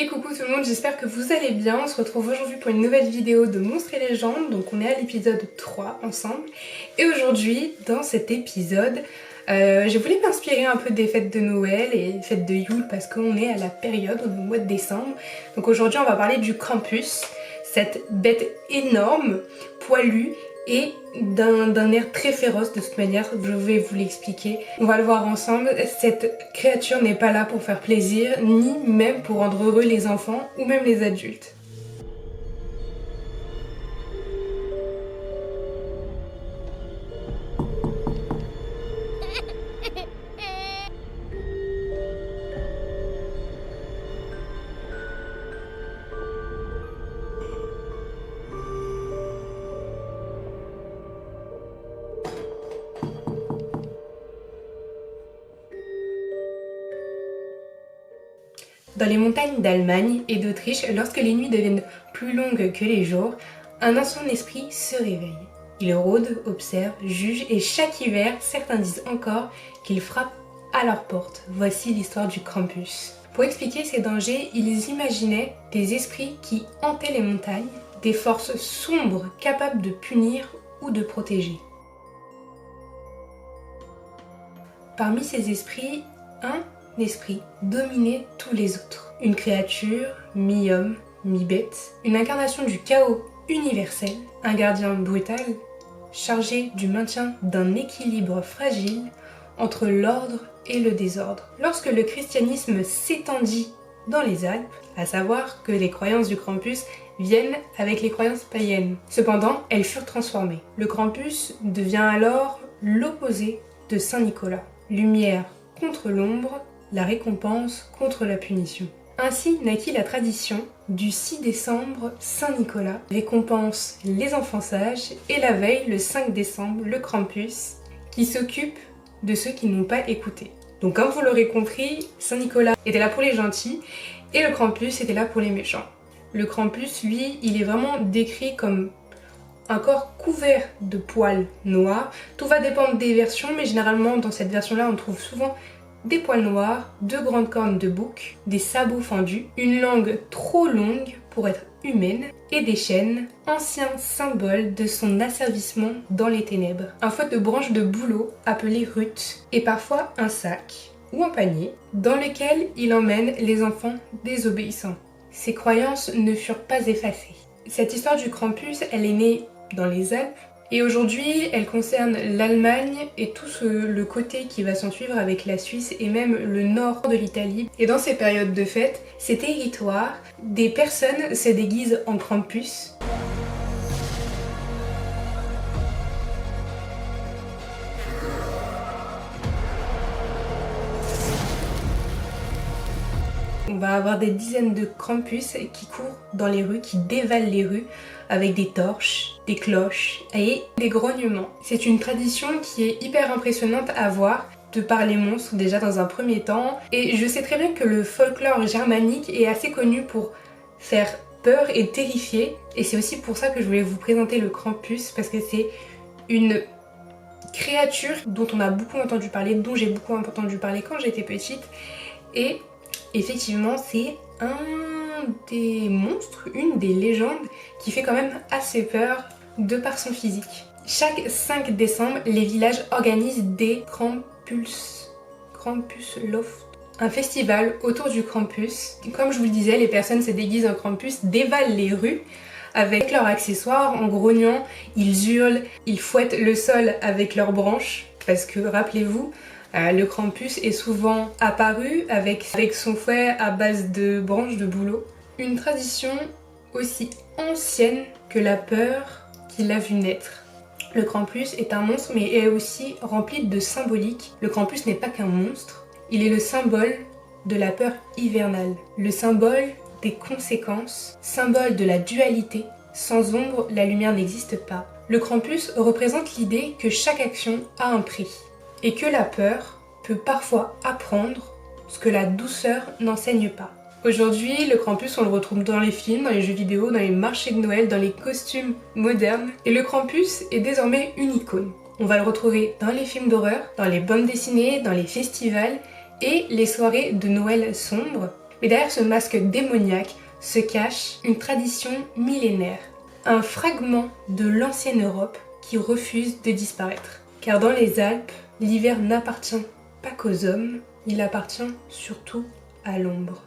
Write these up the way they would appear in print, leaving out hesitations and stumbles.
Et coucou tout le monde, j'espère que vous allez bien. On se retrouve aujourd'hui pour une nouvelle vidéo de Monstres et Légendes. Donc on est à l'épisode 3 ensemble. Et aujourd'hui, dans cet épisode, j'ai voulu m'inspirer un peu des fêtes de Noël et des fêtes de Yule parce qu'on est à la période, on est au mois de décembre. Donc aujourd'hui on va parler du Krampus, cette bête énorme, poilue et d'un air très féroce. De toute manière, je vais vous l'expliquer. On va le voir ensemble. Cette créature n'est pas là pour faire plaisir, ni même pour rendre heureux les enfants ou même les adultes. Dans les montagnes d'Allemagne et d'Autriche, lorsque les nuits deviennent plus longues que les jours, un ancien esprit se réveille. Il rôde, observe, juge et chaque hiver, certains disent encore qu'il frappe à leur porte. Voici l'histoire du Krampus. Pour expliquer ces dangers, ils imaginaient des esprits qui hantaient les montagnes, des forces sombres capables de punir ou de protéger. Parmi ces esprits, un esprit dominait tous les autres. Une créature, mi-homme, mi-bête, une incarnation du chaos universel, un gardien brutal, chargé du maintien d'un équilibre fragile entre l'ordre et le désordre. Lorsque le christianisme s'étendit dans les Alpes, à savoir que les croyances du Krampus viennent avec les croyances païennes. Cependant, elles furent transformées. Le Krampus devient alors l'opposé de Saint Nicolas. Lumière contre l'ombre, la récompense contre la punition. Ainsi naquit la tradition du 6 décembre Saint-Nicolas, récompense les enfants sages, et la veille, le 5 décembre, le Krampus, qui s'occupe de ceux qui n'ont pas écouté. Donc comme vous l'aurez compris, Saint-Nicolas était là pour les gentils, et le Krampus était là pour les méchants. Le Krampus, lui, il est vraiment décrit comme un corps couvert de poils noirs. Tout va dépendre des versions, mais généralement dans cette version-là, on trouve souvent des poils noirs, deux grandes cornes de bouc, des sabots fendus, une langue trop longue pour être humaine et des chaînes, ancien symbole de son asservissement dans les ténèbres. Un fouet de branches de bouleau appelé rut et parfois un sac ou un panier dans lequel il emmène les enfants désobéissants. Ces croyances ne furent pas effacées. Cette histoire du Krampus, elle est née dans les Alpes. Et aujourd'hui, elle concerne l'Allemagne et tout le côté qui va s'en suivre avec la Suisse et même le nord de l'Italie. Et dans ces périodes de fête, ces territoires, des personnes se déguisent en Krampus. On va avoir des dizaines de Krampus qui courent dans les rues, qui dévalent les rues avec des torches, des cloches et des grognements. C'est une tradition qui est hyper impressionnante à voir de par les monstres déjà dans un premier temps. Et je sais très bien que le folklore germanique est assez connu pour faire peur et terrifier. Et c'est aussi pour ça que je voulais vous présenter le Krampus, parce que c'est une créature dont on a beaucoup entendu parler, dont j'ai beaucoup entendu parler quand j'étais petite. Et effectivement, c'est un des monstres, une des légendes qui fait quand même assez peur de par son physique. Chaque 5 décembre, les villages organisent des Krampusloft, un festival autour du Krampus. Comme je vous le disais, les personnes se déguisent en Krampus, dévalent les rues avec leurs accessoires en grognant, ils hurlent, ils fouettent le sol avec leurs branches, parce que rappelez-vous, le Krampus est souvent apparu avec son fouet à base de branches de bouleau. Une tradition aussi ancienne que la peur qui l'a vu naître. Le Krampus est un monstre mais est aussi rempli de symbolique. Le Krampus n'est pas qu'un monstre, il est le symbole de la peur hivernale, le symbole des conséquences, symbole de la dualité. Sans ombre, la lumière n'existe pas. Le Krampus représente l'idée que chaque action a un prix et que la peur peut parfois apprendre ce que la douceur n'enseigne pas. Aujourd'hui, le Krampus, on le retrouve dans les films, dans les jeux vidéo, dans les marchés de Noël, dans les costumes modernes. Et le Krampus est désormais une icône. On va le retrouver dans les films d'horreur, dans les bandes dessinées, dans les festivals et les soirées de Noël sombres. Mais derrière ce masque démoniaque se cache une tradition millénaire, un fragment de l'ancienne Europe qui refuse de disparaître. Car dans les Alpes, l'hiver n'appartient pas qu'aux hommes, il appartient surtout à l'ombre.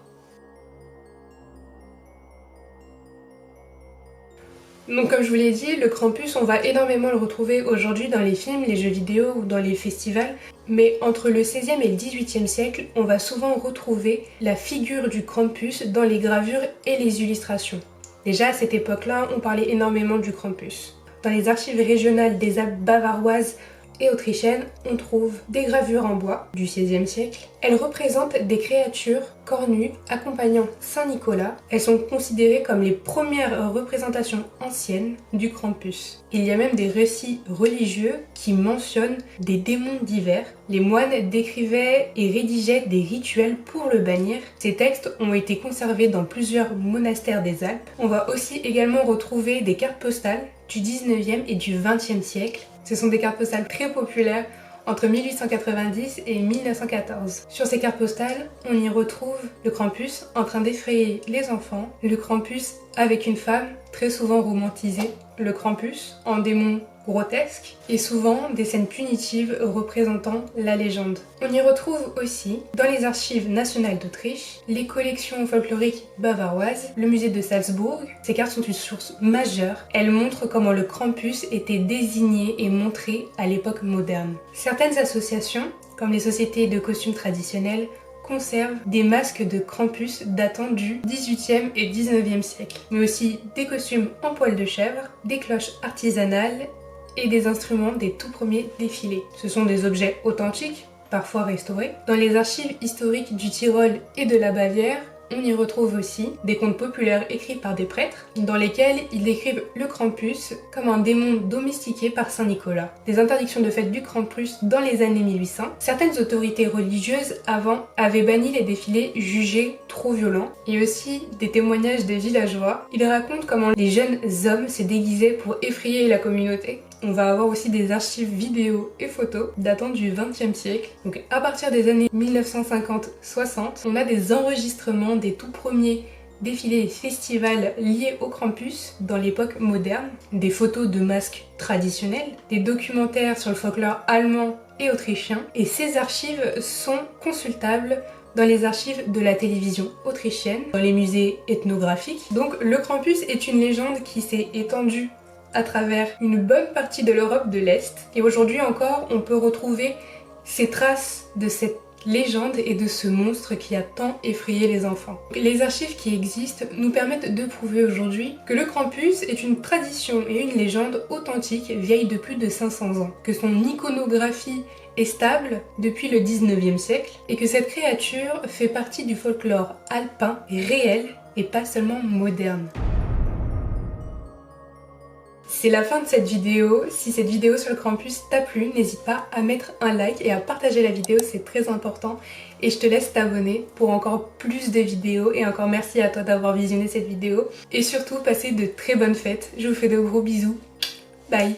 Donc comme je vous l'ai dit, le Krampus, on va énormément le retrouver aujourd'hui dans les films, les jeux vidéo ou dans les festivals. Mais entre le XVIe et le XVIIIe siècle, on va souvent retrouver la figure du Krampus dans les gravures et les illustrations. Déjà à cette époque-là, on parlait énormément du Krampus. Dans les archives régionales des Alpes bavaroises et autrichiennes, on trouve des gravures en bois du XVIe siècle. Elles représentent des créatures cornues accompagnant Saint Nicolas. Elles sont considérées comme les premières représentations anciennes du Krampus. Il y a même des récits religieux qui mentionnent des démons d'hiver. Les moines décrivaient et rédigeaient des rituels pour le bannir. Ces textes ont été conservés dans plusieurs monastères des Alpes. On va aussi également retrouver des cartes postales du 19e et du 20e siècle. Ce sont des cartes postales très populaires entre 1890 et 1914. Sur ces cartes postales, on y retrouve le Krampus en train d'effrayer les enfants, le Krampus avec une femme très souvent romantisée, le Krampus en démon grotesque et souvent des scènes punitives représentant la légende. On y retrouve aussi, dans les archives nationales d'Autriche, les collections folkloriques bavaroises, le musée de Salzbourg. Ces cartes sont une source majeure. Elles montrent comment le Krampus était désigné et montré à l'époque moderne. Certaines associations, comme les sociétés de costumes traditionnels, conservent des masques de Krampus datant du 18e et 19e siècle, mais aussi des costumes en poil de chèvre, des cloches artisanales et des instruments des tout premiers défilés. Ce sont des objets authentiques, parfois restaurés. Dans les archives historiques du Tyrol et de la Bavière, on y retrouve aussi des contes populaires écrits par des prêtres, dans lesquels ils décrivent le Krampus comme un démon domestiqué par Saint Nicolas. Des interdictions de fête du Krampus dans les années 1800. Certaines autorités religieuses avant avaient banni les défilés jugés trop violents, et aussi des témoignages des villageois. Ils racontent comment les jeunes hommes se déguisaient pour effrayer la communauté. On va avoir aussi des archives vidéo et photos datant du XXe siècle. Donc à partir des années 1950-60, on a des enregistrements des tout premiers défilés et festivals liés au Krampus dans l'époque moderne, des photos de masques traditionnels, des documentaires sur le folklore allemand et autrichien. Et ces archives sont consultables dans les archives de la télévision autrichienne, dans les musées ethnographiques. Donc le Krampus est une légende qui s'est étendue à travers une bonne partie de l'Europe de l'Est. Et aujourd'hui encore, on peut retrouver ces traces de cette légende et de ce monstre qui a tant effrayé les enfants. Les archives qui existent nous permettent de prouver aujourd'hui que le Krampus est une tradition et une légende authentique vieille de plus de 500 ans, que son iconographie est stable depuis le 19e siècle et que cette créature fait partie du folklore alpin réel et pas seulement moderne. C'est la fin de cette vidéo. Si cette vidéo sur le Krampus t'a plu, n'hésite pas à mettre un like et à partager la vidéo, c'est très important. Et je te laisse t'abonner pour encore plus de vidéos. Et encore merci à toi d'avoir visionné cette vidéo. Et surtout, passez de très bonnes fêtes. Je vous fais de gros bisous. Bye!